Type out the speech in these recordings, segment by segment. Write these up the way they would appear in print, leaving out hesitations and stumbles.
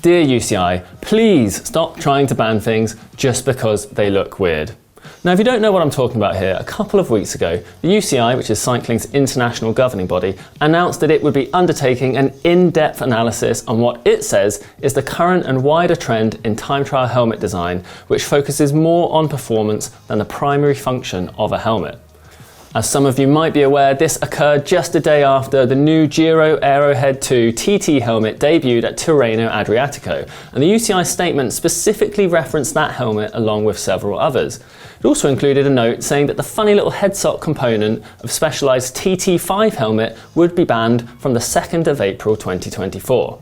Dear UCI, please stop trying to ban things just because they look weird. Now, if you don't know what I'm talking about here, a couple of weeks ago, the UCI, which is cycling's international governing body, announced that it would be undertaking an in-depth analysis on what it says is the current and wider trend in time trial helmet design, which focuses more on performance than the primary function of a helmet. As some of you might be aware, this occurred just a day after the new Giro Aero 2 TT helmet debuted at Tirreno Adriatico, and the UCI statement specifically referenced that helmet along with several others. It also included a note saying that the funny little headsock component of specialised TT5 helmet would be banned from the 2nd of April 2024.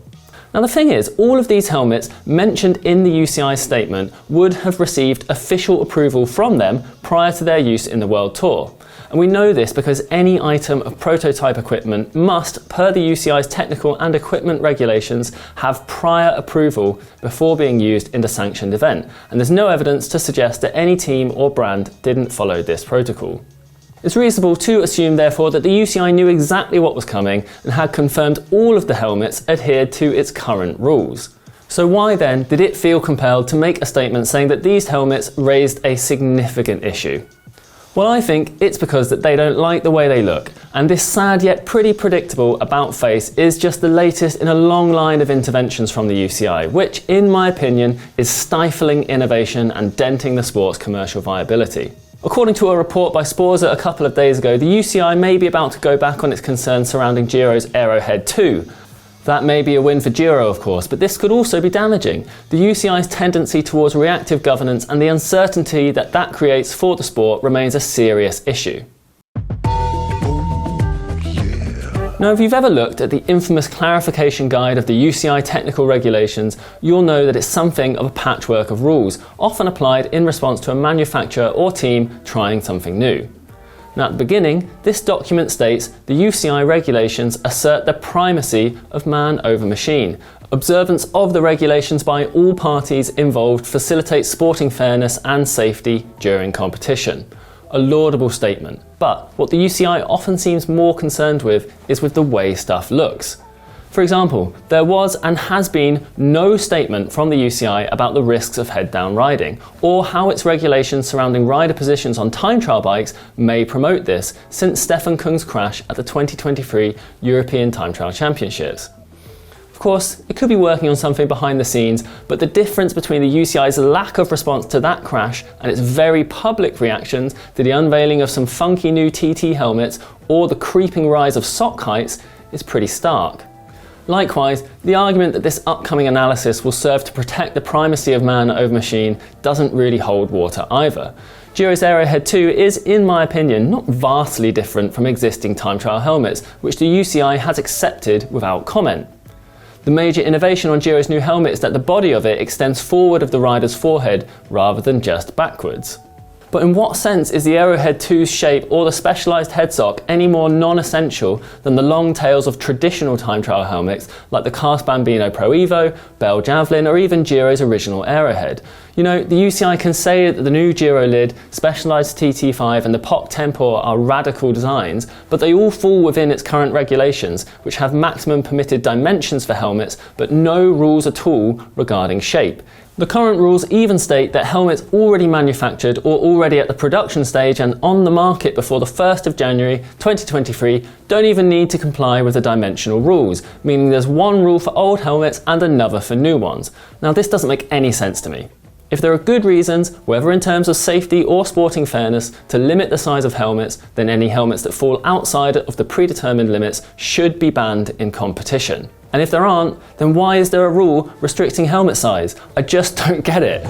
Now the thing is, all of these helmets mentioned in the UCI statement would have received official approval from them prior to their use in the World Tour. And we know this because any item of prototype equipment must, per the UCI's technical and equipment regulations, have prior approval before being used in the sanctioned event. And there's no evidence to suggest that any team or brand didn't follow this protocol. It's reasonable to assume, therefore, that the UCI knew exactly what was coming and had confirmed all of the helmets adhered to its current rules. So why then did it feel compelled to make a statement saying that these helmets raised a significant issue? Well, I think it's because that they don't like the way they look, and this sad yet pretty predictable about face is just the latest in a long line of interventions from the UCI, which, in my opinion, is stifling innovation and denting the sport's commercial viability. According to a report by Sporza a couple of days ago, the UCI may be about to go back on its concerns surrounding Giro's Aero 2. That may be a win for Giro, of course, but this could also be damaging. The UCI's tendency towards reactive governance and the uncertainty that that creates for the sport remains a serious issue. Now, if you've ever looked at the infamous clarification guide of the UCI technical regulations, you'll know that it's something of a patchwork of rules, often applied in response to a manufacturer or team trying something new. Now, at the beginning, this document states the UCI regulations assert the primacy of man over machine. Observance of the regulations by all parties involved facilitates sporting fairness and safety during competition. A laudable statement, but what the UCI often seems more concerned with is with the way stuff looks. For example, there was and has been no statement from the UCI about the risks of head-down riding, or how its regulations surrounding rider positions on time trial bikes may promote this since Stefan Kung's crash at the 2023 European Time Trial Championships. Of course, it could be working on something behind the scenes, but the difference between the UCI's lack of response to that crash and its very public reactions to the unveiling of some funky new TT helmets or the creeping rise of sock heights is pretty stark. Likewise, the argument that this upcoming analysis will serve to protect the primacy of man over machine doesn't really hold water either. Giro's Aero 2 is, in my opinion, not vastly different from existing time trial helmets, which the UCI has accepted without comment. The major innovation on Giro's new helmet is that the body of it extends forward of the rider's forehead rather than just backwards. But in what sense is the Aero 2's shape or the specialised headsock any more non-essential than the long tails of traditional time trial helmets like the Cast Bambino Pro Evo, Bell Javelin, or even Giro's original Aerohead? You know, the UCI can say that the new Giro lid, specialised TT5 and the POC Tempor are radical designs, but they all fall within its current regulations, which have maximum permitted dimensions for helmets, but no rules at all regarding shape. The current rules even state that helmets already manufactured or already at the production stage and on the market before the 1st of January 2023 don't even need to comply with the dimensional rules, meaning there's one rule for old helmets and another for new ones. Now, this doesn't make any sense to me. If there are good reasons, whether in terms of safety or sporting fairness, to limit the size of helmets, then any helmets that fall outside of the predetermined limits should be banned in competition. And if there aren't, then why is there a rule restricting helmet size? I just don't get it.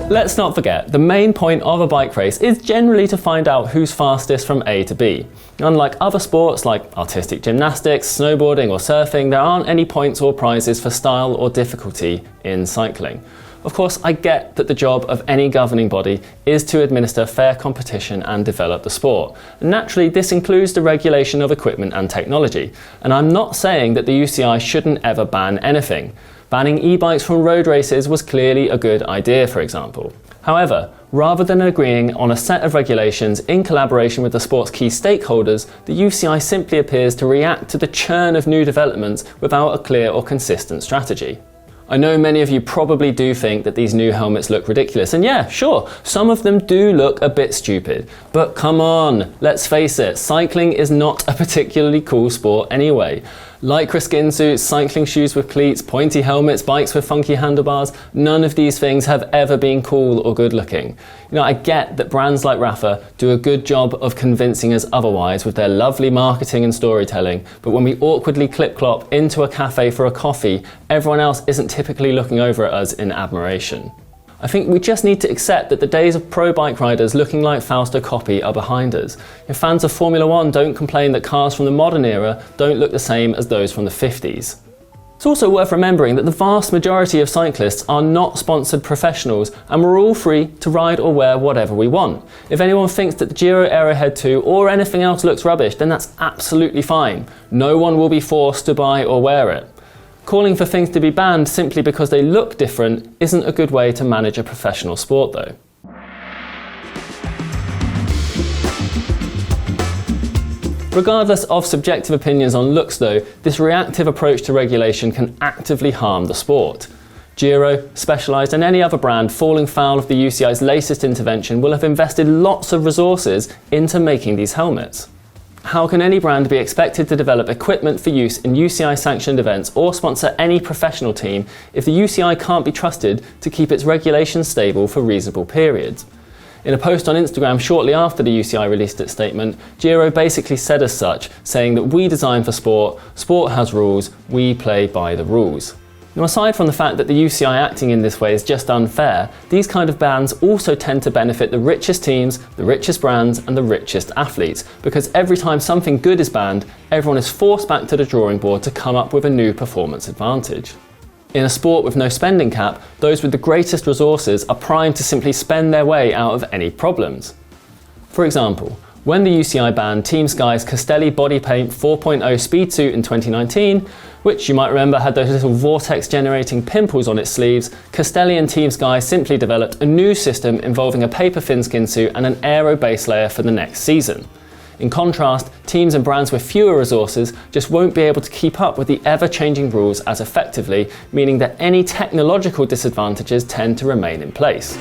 Let's not forget, the main point of a bike race is generally to find out who's fastest from A to B. Unlike other sports like artistic gymnastics, snowboarding or surfing, there aren't any points or prizes for style or difficulty in cycling. Of course, I get that the job of any governing body is to administer fair competition and develop the sport. And naturally, this includes the regulation of equipment and technology. And I'm not saying that the UCI shouldn't ever ban anything. Banning e-bikes from road races was clearly a good idea, for example. However, rather than agreeing on a set of regulations in collaboration with the sport's key stakeholders, the UCI simply appears to react to the churn of new developments without a clear or consistent strategy. I know many of you probably do think that these new helmets look ridiculous, and yeah, sure, some of them do look a bit stupid. But come on, let's face it, cycling is not a particularly cool sport anyway. Lycra skin suits, cycling shoes with cleats, pointy helmets, bikes with funky handlebars, none of these things have ever been cool or good looking. You know, I get that brands like Rapha do a good job of convincing us otherwise with their lovely marketing and storytelling, but when we awkwardly clip-clop into a cafe for a coffee, everyone else isn't typically looking over at us in admiration. I think we just need to accept that the days of pro bike riders looking like Fausto Coppi are behind us. If fans of Formula 1 don't complain that cars from the modern era don't look the same as those from the 50s. It's also worth remembering that the vast majority of cyclists are not sponsored professionals, and we're all free to ride or wear whatever we want. If anyone thinks that the Giro Aerohead 2 or anything else looks rubbish, then that's absolutely fine. No one will be forced to buy or wear it. Calling for things to be banned simply because they look different isn't a good way to manage a professional sport though. Regardless of subjective opinions on looks though, this reactive approach to regulation can actively harm the sport. Giro, Specialized and any other brand falling foul of the UCI's latest intervention will have invested lots of resources into making these helmets. How can any brand be expected to develop equipment for use in UCI-sanctioned events or sponsor any professional team if the UCI can't be trusted to keep its regulations stable for reasonable periods? In a post on Instagram shortly after the UCI released its statement, Giro basically said as such, saying that we design for sport, sport has rules, we play by the rules. Now, aside from the fact that the UCI acting in this way is just unfair, these kind of bans also tend to benefit the richest teams, the richest brands and the richest athletes, because every time something good is banned, everyone is forced back to the drawing board to come up with a new performance advantage. In a sport with no spending cap, those with the greatest resources are primed to simply spend their way out of any problems. For example, when the UCI banned Team Sky's Castelli Body Paint 4.0 speed suit in 2019, which you might remember had those little vortex-generating pimples on its sleeves, Castelli and Team Sky simply developed a new system involving a paper fin skin suit and an Aero base layer for the next season. In contrast, teams and brands with fewer resources just won't be able to keep up with the ever-changing rules as effectively, meaning that any technological disadvantages tend to remain in place.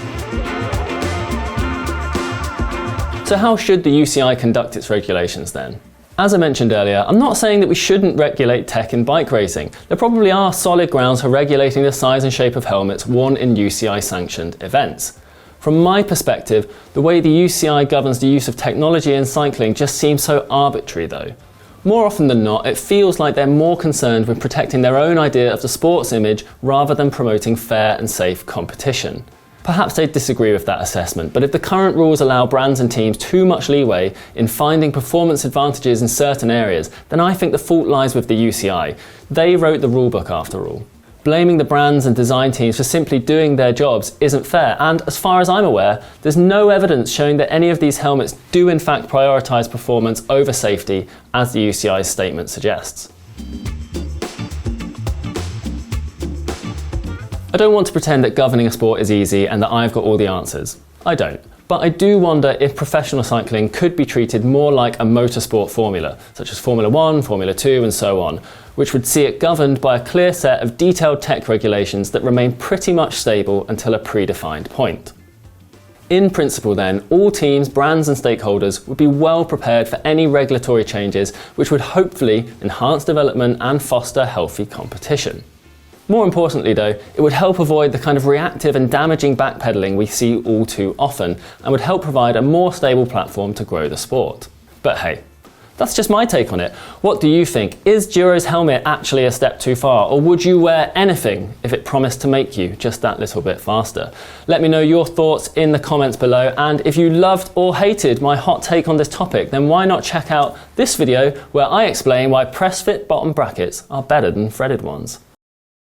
So how should the UCI conduct its regulations then? As I mentioned earlier, I'm not saying that we shouldn't regulate tech in bike racing. There probably are solid grounds for regulating the size and shape of helmets worn in UCI-sanctioned events. From my perspective, the way the UCI governs the use of technology in cycling just seems so arbitrary though. More often than not, it feels like they're more concerned with protecting their own idea of the sport's image rather than promoting fair and safe competition. Perhaps they disagree with that assessment, but if the current rules allow brands and teams too much leeway in finding performance advantages in certain areas, then I think the fault lies with the UCI. They wrote the rulebook after all. Blaming the brands and design teams for simply doing their jobs isn't fair, and as far as I'm aware, there's no evidence showing that any of these helmets do in fact prioritise performance over safety, as the UCI's statement suggests. I don't want to pretend that governing a sport is easy and that I've got all the answers. I don't. But I do wonder if professional cycling could be treated more like a motorsport formula, such as Formula 1, Formula 2 and so on, which would see it governed by a clear set of detailed tech regulations that remain pretty much stable until a predefined point. In principle then, all teams, brands and stakeholders would be well prepared for any regulatory changes which would hopefully enhance development and foster healthy competition. More importantly though, it would help avoid the kind of reactive and damaging backpedaling we see all too often, and would help provide a more stable platform to grow the sport. But hey, that's just my take on it. What do you think? Is Giro's helmet actually a step too far, or would you wear anything if it promised to make you just that little bit faster? Let me know your thoughts in the comments below, and if you loved or hated my hot take on this topic, then why not check out this video where I explain why press-fit bottom brackets are better than threaded ones.